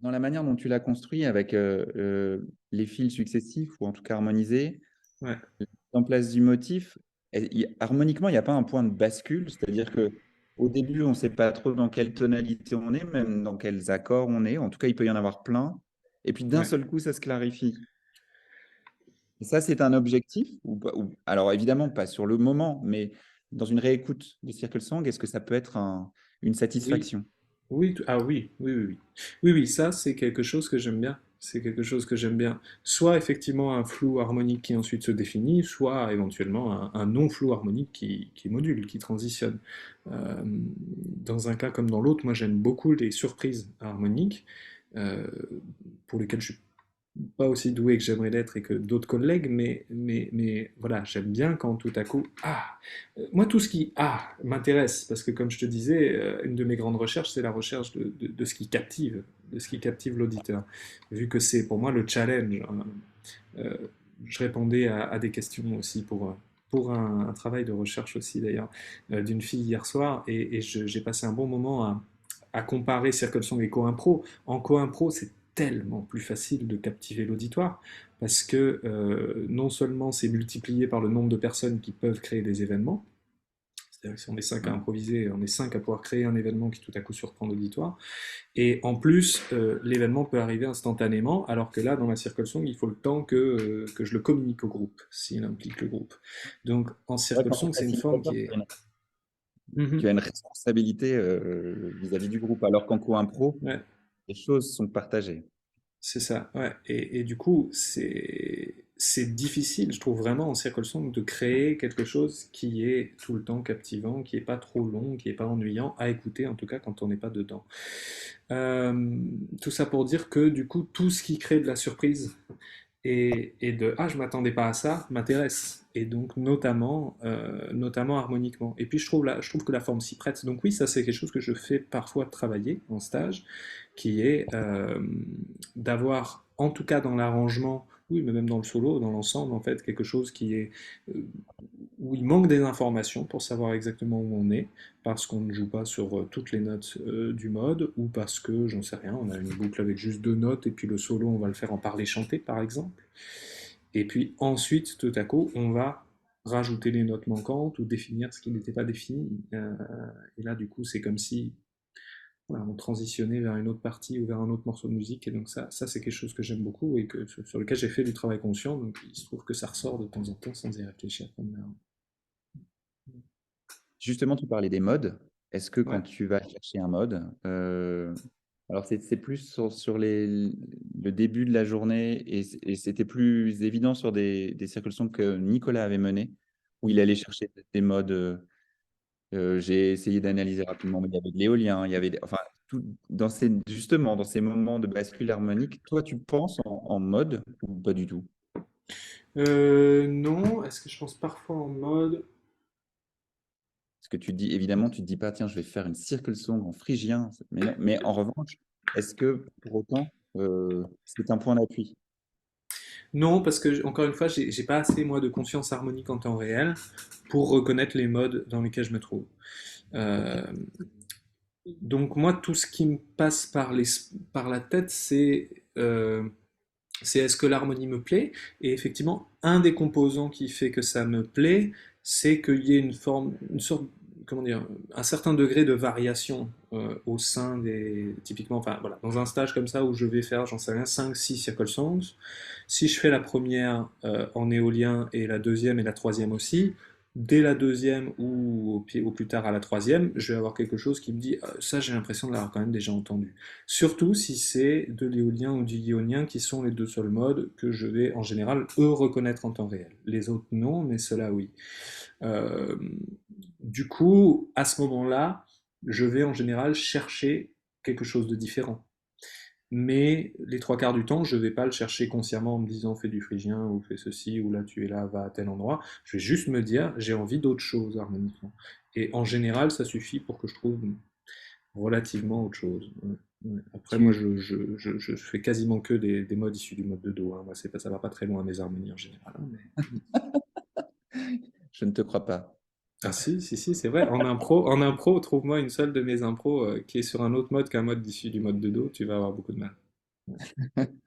dans la manière dont tu l'as construit avec les fils successifs ou en tout cas harmonisés, Ouais, en place du motif, harmoniquement, il n'y a pas un point de bascule, c'est-à-dire que au début, on ne sait pas trop dans quelle tonalité on est, même dans quels accords on est. En tout cas, il peut y en avoir plein. Et puis d'un ouais. seul coup, ça se clarifie. Et ça, c'est un objectif alors évidemment, pas sur le moment, mais dans une réécoute de Circle Song, est-ce que ça peut être une Oui, satisfaction? oui, ah oui, oui, oui, oui. Oui, oui, ça, c'est quelque chose que j'aime bien. C'est quelque chose que j'aime bien. Soit effectivement un flou harmonique qui ensuite se définit, soit éventuellement un non-flou harmonique qui module, qui transitionne. Dans un cas comme dans l'autre, moi j'aime beaucoup les surprises harmoniques, euh, pour lesquelles je suis pas aussi doué que j'aimerais l'être et que d'autres collègues, mais voilà, j'aime bien quand tout à coup, moi tout ce qui m'intéresse, parce que comme je te disais, une de mes grandes recherches, c'est la recherche de ce qui captive, de ce qui captive l'auditeur, vu que c'est pour moi le challenge, hein. Euh, je répondais à des questions aussi pour un travail de recherche aussi d'ailleurs, d'une fille hier soir, et j'ai passé un bon moment à comparer Circle Song et Co-Impro. En Co-Impro, c'est tellement plus facile de captiver l'auditoire, parce que non seulement c'est multiplié par le nombre de personnes qui peuvent créer des événements, c'est-à-dire que si on est 5 à Ouais. improviser, on est 5 à pouvoir créer un événement qui tout à coup surprend l'auditoire, et en plus, l'événement peut arriver instantanément, alors que là, dans la Circle Song, il faut le temps que je le communique au groupe, s'il implique le groupe. Donc, en C'est vrai Circle qu'en tant Song, que c'est une forme facilitateur, qui est... tu as Mhm. une responsabilité vis-à-vis du groupe, alors qu'en co-impro, Ouais, les choses sont partagées. c'est ça, ouais. Et du coup, c'est difficile, je trouve vraiment en Circle Song, de créer quelque chose qui est tout le temps captivant, qui est pas trop long, qui est pas ennuyant à écouter, en tout cas quand on n'est pas dedans. Euh, Tout ça pour dire que du coup, tout ce qui crée de la surprise et de je m'attendais pas à ça m'intéresse, et donc notamment harmoniquement. Et puis je trouve que la forme s'y prête, donc oui, ça c'est quelque chose que je fais parfois travailler en stage, qui est d'avoir, en tout cas dans l'arrangement, oui, mais même dans le solo, dans l'ensemble, en fait, quelque chose qui est euh, où il manque des informations pour savoir exactement où on est, parce qu'on ne joue pas sur toutes les notes du mode, ou parce que, j'en sais rien, on a une boucle avec juste deux notes, et puis le solo, on va le faire en parler chanté, par exemple. Et puis ensuite, tout à coup, on va rajouter les notes manquantes, ou définir ce qui n'était pas défini. Et là, du coup, c'est comme si voilà, on transitionnait vers une autre partie ou vers un autre morceau de musique. Et donc ça c'est quelque chose que j'aime beaucoup et sur lequel j'ai fait du travail conscient. Donc il se trouve que ça ressort de temps en temps sans y réfléchir. Justement, tu parlais des modes. Est-ce que quand Ouais. tu vas chercher un mode, alors c'est plus sur le début de la journée et c'était plus évident sur des circulations que Nicolas avait menées, où il allait chercher des modes. J'ai essayé d'analyser rapidement, mais il y avait de l'éolien, il y avait enfin, justement, dans ces moments de bascule harmonique, toi, tu penses en mode ou pas du tout? Non, est-ce que je pense parfois en mode... Parce que tu dis, évidemment, tu te dis pas, tiens, je vais faire une circle song en phrygien. Mais non. Mais en revanche, est-ce que pour autant, c'est un point d'appui? Non, parce que, encore une fois, j'ai pas assez, moi, de conscience harmonique en temps réel pour reconnaître les modes dans lesquels je me trouve. Ok. Euh, donc, moi, tout ce qui me passe par la tête, c'est est-ce que l'harmonie me plaît? Et effectivement, un des composants qui fait que ça me plaît, c'est qu'il y ait une sorte, comment dire, un certain degré de variation au sein typiquement, enfin voilà, dans un stage comme ça où je vais faire, j'en sais rien, 5, 6 circle songs, si je fais la première en éolien et la deuxième et la troisième aussi, dès la deuxième ou au plus tard à la troisième, je vais avoir quelque chose qui me dit ça j'ai l'impression de l'avoir quand même déjà entendu. Surtout si c'est de l'éolien ou du ionnien qui sont les deux seuls modes que je vais en général eux reconnaître en temps réel. Les autres non, mais ceux-là oui. Euh, du coup, à ce moment-là, je vais en général chercher quelque chose de différent. Mais les trois quarts du temps, je ne vais pas le chercher consciemment en me disant fais du phrygien ou fais ceci ou là tu es là, va à tel endroit. Je vais juste me dire j'ai envie d'autre chose harmoniquement. Et en général, ça suffit pour que je trouve relativement autre chose. Ouais. Ouais. Après, moi, Tu, je fais quasiment que des modes issus du mode de Do, hein. Moi, c'est pas, ça va pas très loin mes harmonies en général, hein, je ne te crois pas. Ah si, si, si, c'est vrai. En impro, trouve-moi une seule de mes impros qui est sur un autre mode qu'un mode issu du mode de Do, tu vas avoir beaucoup de mal. Ouais.